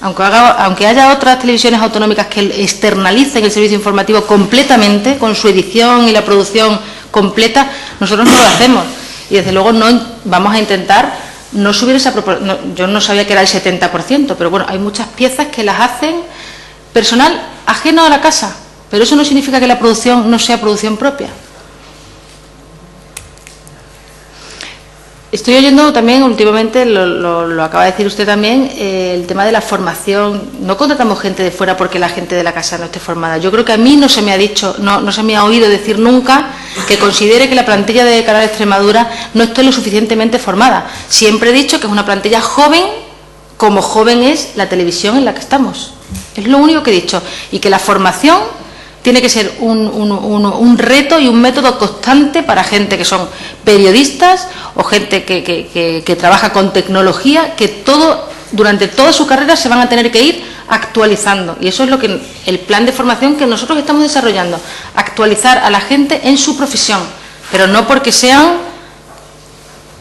Aunque haya otras televisiones autonómicas que externalicen el servicio informativo completamente, con su edición y la producción completa, nosotros no lo hacemos. Y desde luego no vamos a intentar no subir esa proporción. Yo no sabía que era el 70%, pero bueno, hay muchas piezas que las hacen personal ajeno a la casa, pero eso no significa que la producción no sea producción propia. Estoy oyendo también últimamente, lo acaba de decir usted también, el tema de la formación. No contratamos gente de fuera porque la gente de la casa no esté formada. Yo creo que a mí no se me ha dicho, no se me ha oído decir nunca que considere que la plantilla de Canal Extremadura no esté lo suficientemente formada. Siempre he dicho que es una plantilla joven, como joven es la televisión en la que estamos. Es lo único que he dicho. Y que la formación tiene que ser un reto y un método constante para gente que son periodistas o gente que trabaja con tecnología, que durante toda su carrera se van a tener que ir actualizando. Y eso es lo que el plan de formación que nosotros estamos desarrollando, actualizar a la gente en su profesión, pero no porque sean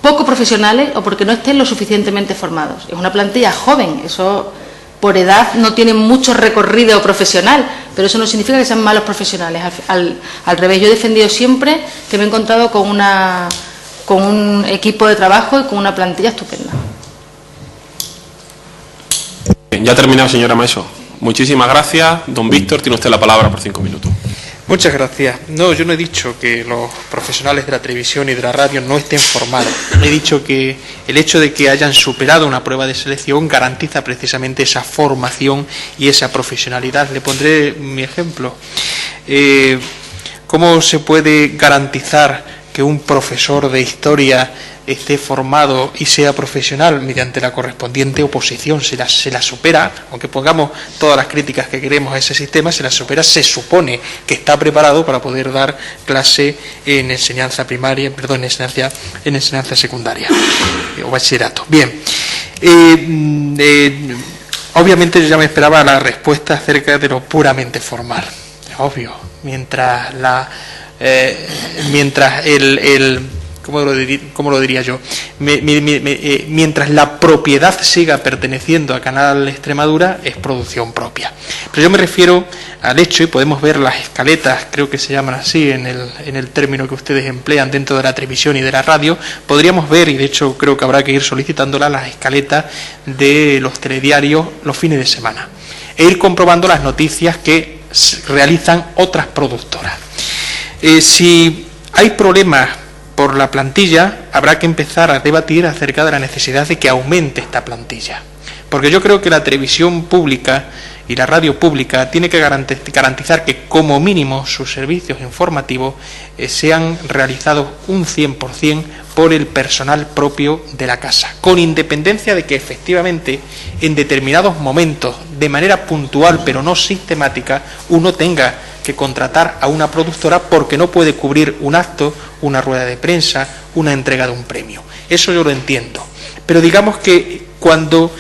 poco profesionales o porque no estén lo suficientemente formados. Es una plantilla joven, eso por edad no tienen mucho recorrido profesional, pero eso no significa que sean malos profesionales. Al revés, yo he defendido siempre que me he encontrado con un equipo de trabajo y con una plantilla estupenda. Ya ha terminado, señora Maeso. Muchísimas gracias. Don Víctor, tiene usted la palabra por 5 minutos. Muchas gracias. No, yo no he dicho que los profesionales de la televisión y de la radio no estén formados. He dicho que el hecho de que hayan superado una prueba de selección garantiza precisamente esa formación y esa profesionalidad. Le pondré mi ejemplo. ¿Cómo se puede garantizar que un profesor de historia esté formado y sea profesional? Mediante la correspondiente oposición. Se la supera, aunque pongamos todas las críticas que queremos a ese sistema, se la supera, se supone que está preparado para poder dar clase en enseñanza primaria, perdón, en enseñanza secundaria o bachillerato. Bien, obviamente yo ya me esperaba la respuesta acerca de lo puramente formal. Obvio, mientras ¿cómo lo diría yo? Mientras la propiedad siga perteneciendo a Canal Extremadura, es producción propia. Pero yo me refiero al hecho, y podemos ver las escaletas, creo que se llaman así en el término que ustedes emplean dentro de la televisión y de la radio, podríamos ver, y de hecho creo que habrá que ir solicitándolas, las escaletas de los telediarios los fines de semana, e ir comprobando las noticias que realizan otras productoras. Si hay problemas por la plantilla, habrá que empezar a debatir acerca de la necesidad de que aumente esta plantilla. Porque yo creo que la televisión pública y la radio pública tiene que garantizar que como mínimo sus servicios informativos sean realizados un 100% por el personal propio de la casa, con independencia de que efectivamente en determinados momentos, de manera puntual pero no sistemática, uno tenga que contratar a una productora porque no puede cubrir un acto, una rueda de prensa, una entrega de un premio. Eso yo lo entiendo. Pero digamos que cuando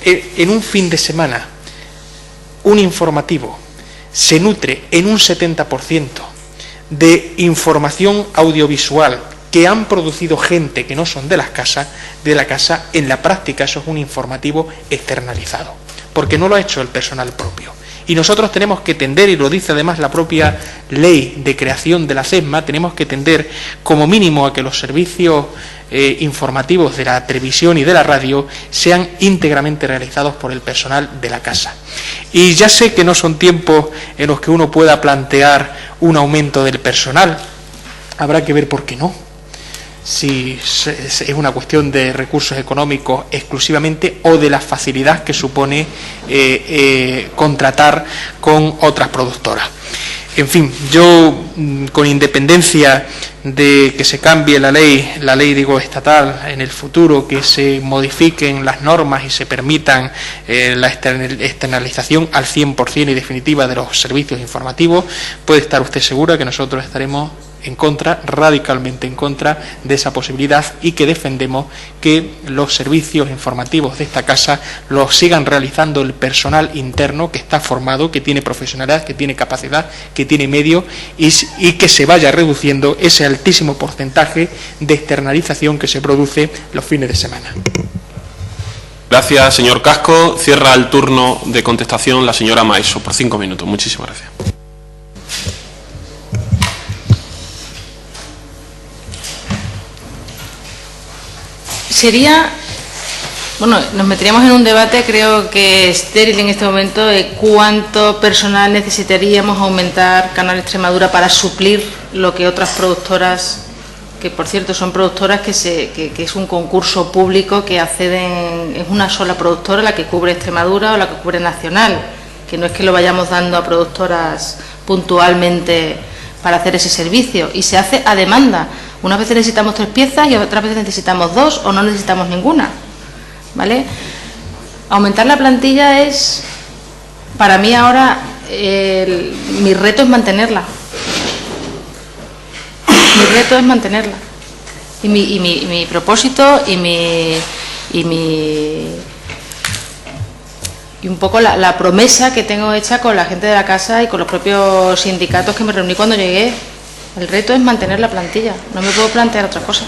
en un fin de semana un informativo se nutre en un 70% de información audiovisual que han producido gente que no son de la casa, en la práctica eso es un informativo externalizado, porque no lo ha hecho el personal propio. Y nosotros tenemos que tender, y lo dice además la propia ley de creación de la CESMA, tenemos que tender como mínimo a que los servicios informativos de la televisión y de la radio sean íntegramente realizados por el personal de la casa. Y ya sé que no son tiempos en los que uno pueda plantear un aumento del personal, habrá que ver por qué no. Si es una cuestión de recursos económicos exclusivamente o de la facilidad que supone contratar con otras productoras. En fin, yo, con independencia de que se cambie la ley digo estatal en el futuro, que se modifiquen las normas y se permitan la externalización al 100% y definitiva de los servicios informativos, puede estar usted segura que nosotros estaremos en contra, radicalmente en contra de esa posibilidad, y que defendemos que los servicios informativos de esta casa los sigan realizando el personal interno que está formado, que tiene profesionalidad, que tiene capacidad, que tiene medios, y que se vaya reduciendo ese altísimo porcentaje de externalización que se produce los fines de semana. Gracias, señor Casco. Cierra el turno de contestación la señora Maeso por 5 minutos. Muchísimas gracias. Nos meteríamos en un debate, creo que estéril en este momento, de cuánto personal necesitaríamos aumentar Canal Extremadura para suplir lo que otras productoras, que por cierto son productoras que es un concurso público que acceden, es una sola productora la que cubre Extremadura o la que cubre nacional, que no es que lo vayamos dando a productoras puntualmente para hacer ese servicio, y se hace a demanda. Unas veces necesitamos 3 piezas y otras veces necesitamos 2 o no necesitamos ninguna, ¿vale? Aumentar la plantilla es, para mí ahora, mi reto es mantenerla. Mi reto es mantenerla. Y mi propósito y un poco la promesa que tengo hecha con la gente de la casa y con los propios sindicatos que me reuní cuando llegué. El reto es mantener la plantilla, no me puedo plantear otra cosa.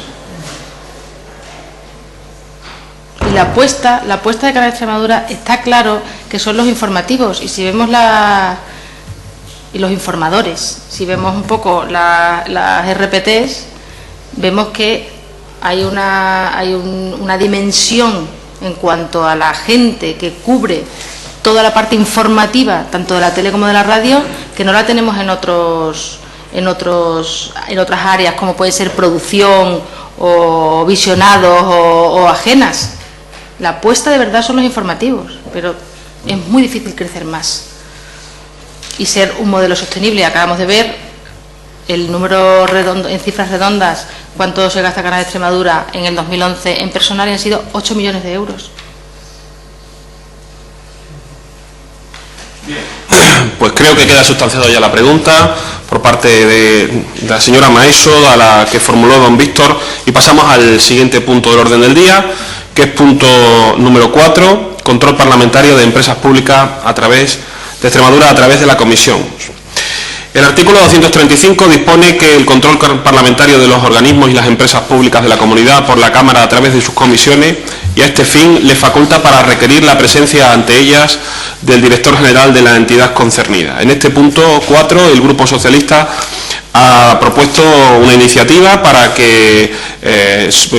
Y la apuesta de Canal Extremadura está claro que son los informativos, y si vemos y los informadores, si vemos un poco las RPTs, vemos que hay una dimensión en cuanto a la gente que cubre toda la parte informativa, tanto de la tele como de la radio, que no la tenemos en otras áreas, como puede ser producción o visionados o ajenas. La apuesta de verdad son los informativos, pero es muy difícil crecer más y ser un modelo sostenible. Acabamos de ver el número redondo, en cifras redondas, cuánto se gasta Canal Extremadura en el 2011 en personal, y han sido 8 millones de euros. Pues creo que queda sustanciada ya la pregunta por parte de la señora Maeso, a la que formuló don Víctor, y pasamos al siguiente punto del orden del día, que es punto número 4, control parlamentario de empresas públicas de Extremadura a través de la Comisión. El artículo 235 dispone que el control parlamentario de los organismos y las empresas públicas de la comunidad por la Cámara a través de sus comisiones, y a este fin le faculta para requerir la presencia ante ellas del director general de la entidad concernida. En este punto 4, el Grupo Socialista ha propuesto una iniciativa para que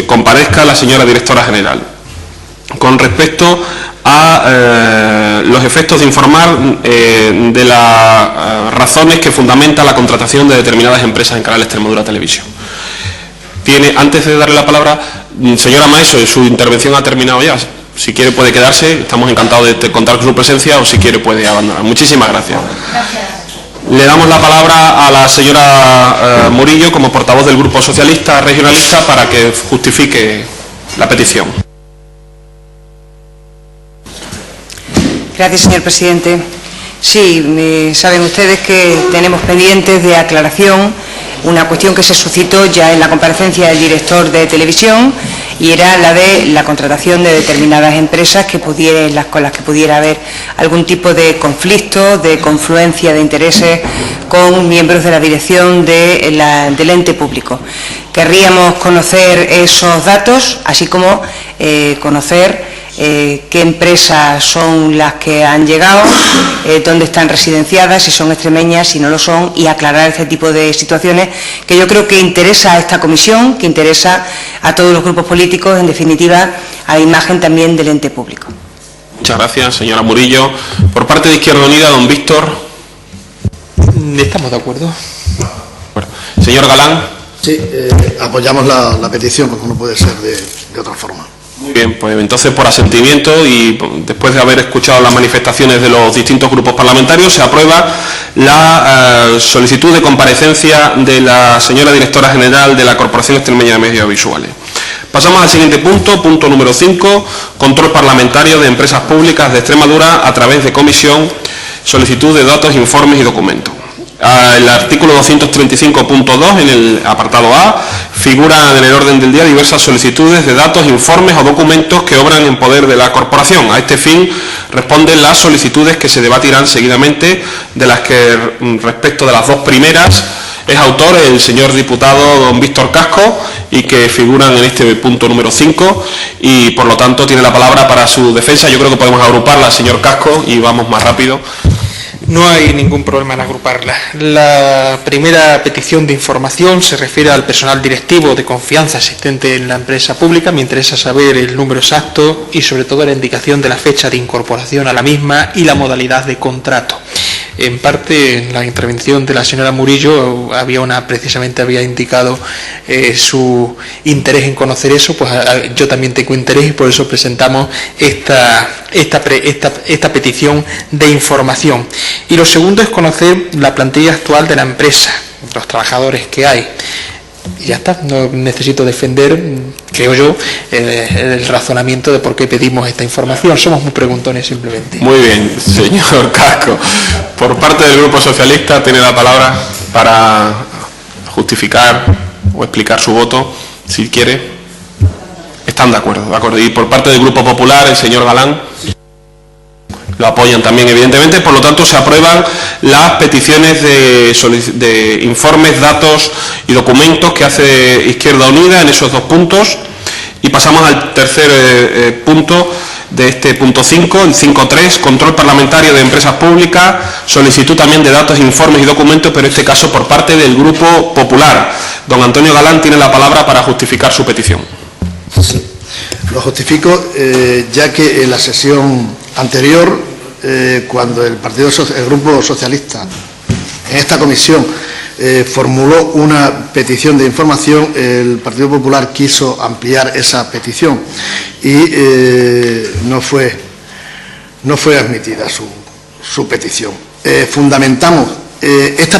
comparezca la señora directora general con respecto a los efectos de informar de las razones que fundamentan la contratación de determinadas empresas en Canal Extremadura Televisión. Antes de darle la palabra, señora Maeso, su intervención ha terminado ya. Si quiere puede quedarse, estamos encantados de contar con su presencia, o si quiere puede abandonar. Muchísimas gracias. Le damos la palabra a la señora Murillo como portavoz del Grupo Socialista Regionalista para que justifique la petición. Gracias, señor presidente. Sí, saben ustedes que tenemos pendientes de aclaración una cuestión que se suscitó ya en la comparecencia del director de televisión, y era la de la contratación de determinadas empresas con las que pudiera haber algún tipo de conflicto, de confluencia de intereses con miembros de la dirección del ente público. Querríamos conocer esos datos, así como conocer qué empresas son las que han llegado, dónde están residenciadas, si son extremeñas, si no lo son, y aclarar este tipo de situaciones que yo creo que interesa a esta comisión, que interesa a todos los grupos políticos, en definitiva, a la imagen también del ente público. Muchas gracias, señora Murillo. Por parte de Izquierda Unida, don Víctor. ¿Estamos de acuerdo? Bueno, señor Galán. Sí, apoyamos la petición, como no puede ser de otra forma. Muy bien, pues entonces por asentimiento y después de haber escuchado las manifestaciones de los distintos grupos parlamentarios, se aprueba la solicitud de comparecencia de la señora directora general de la Corporación Extremeña de Medios Audiovisuales. Pasamos al siguiente punto, punto número 5, control parlamentario de empresas públicas de Extremadura a través de comisión, solicitud de datos, informes y documentos. El artículo 235.2, en el apartado A, figuran en el orden del día diversas solicitudes de datos, informes o documentos que obran en poder de la corporación. A este fin responden las solicitudes que se debatirán seguidamente, de las que respecto de las dos primeras es autor el señor diputado don Víctor Casco, y que figuran en este punto número 5, y por lo tanto tiene la palabra para su defensa. Yo creo que podemos agruparla, señor Casco, y vamos más rápido. No hay ningún problema en agruparla. La primera petición de información se refiere al personal directivo de confianza existente en la empresa pública. Me interesa saber el número exacto y sobre todo la indicación de la fecha de incorporación a la misma y la modalidad de contrato. En parte, en la intervención de la señora Murillo precisamente había indicado su interés en conocer eso, pues yo también tengo interés y por eso presentamos esta petición de información. Y lo segundo es conocer la plantilla actual de la empresa, los trabajadores que hay. Y ya está, no necesito defender, creo yo, el razonamiento de por qué pedimos esta información. Somos muy preguntones simplemente. Muy bien, señor Casco. Por parte del Grupo Socialista tiene la palabra para justificar o explicar su voto, si quiere. Están de acuerdo, de acuerdo. Y por parte del Grupo Popular, el señor Galán. Lo apoyan también, evidentemente. Por lo tanto, se aprueban las peticiones de informes, datos y documentos que hace Izquierda Unida en esos dos puntos. Y pasamos al tercer punto de este punto 5, el 5.3, control parlamentario de empresas públicas, solicitud también de datos, informes y documentos, pero en este caso por parte del Grupo Popular. Don Antonio Galán tiene la palabra para justificar su petición. Sí. Lo justifico, ya que en la sesión anterior, cuando el Grupo Socialista en esta comisión formuló una petición de información, el Partido Popular quiso ampliar esa petición y no fue admitida su petición. Fundamentamos esta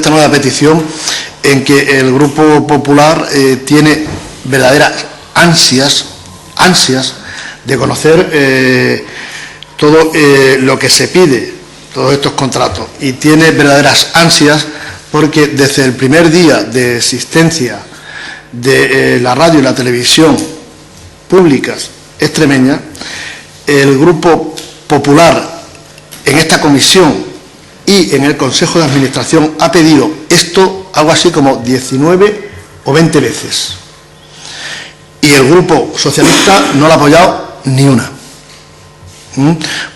nueva petición, en que el Grupo Popular tiene verdaderas ansias de conocer todo lo que se pide, todos estos contratos, y tiene verdaderas ansias porque desde el primer día de existencia de la radio y la televisión públicas extremeñas, el Grupo Popular en esta comisión y en el Consejo de Administración ha pedido esto algo así como 19 o 20 veces. Y el Grupo Socialista no lo ha apoyado ni una.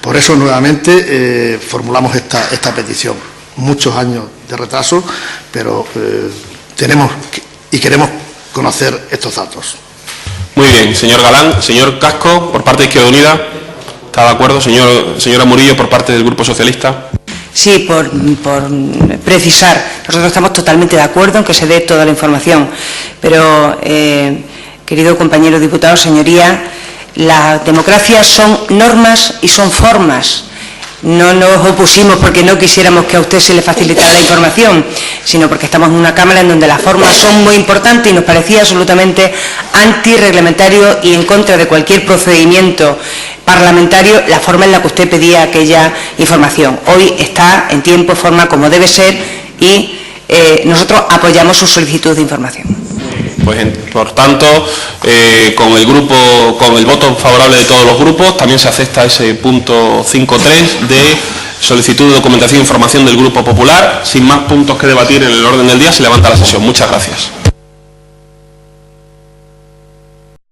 Por eso nuevamente formulamos esta petición. Muchos años de retraso, pero queremos conocer estos datos. Muy bien, señor Galán. Señor Casco, por parte de Izquierda Unida. ¿Está de acuerdo? Señora Murillo, por parte del Grupo Socialista. Sí, por precisar, nosotros estamos totalmente de acuerdo en que se dé toda la información, pero, querido compañero diputado, señoría, la democracia son normas y son formas. No nos opusimos porque no quisiéramos que a usted se le facilitara la información, sino porque estamos en una Cámara en donde las formas son muy importantes y nos parecía absolutamente antirreglamentario y en contra de cualquier procedimiento parlamentario la forma en la que usted pedía aquella información. Hoy está en tiempo y forma como debe ser y nosotros apoyamos su solicitud de información. Pues, por tanto, con el voto favorable de todos los grupos, también se acepta ese punto 5.3 de solicitud de documentación e información del Grupo Popular. Sin más puntos que debatir en el orden del día, se levanta la sesión. Muchas gracias.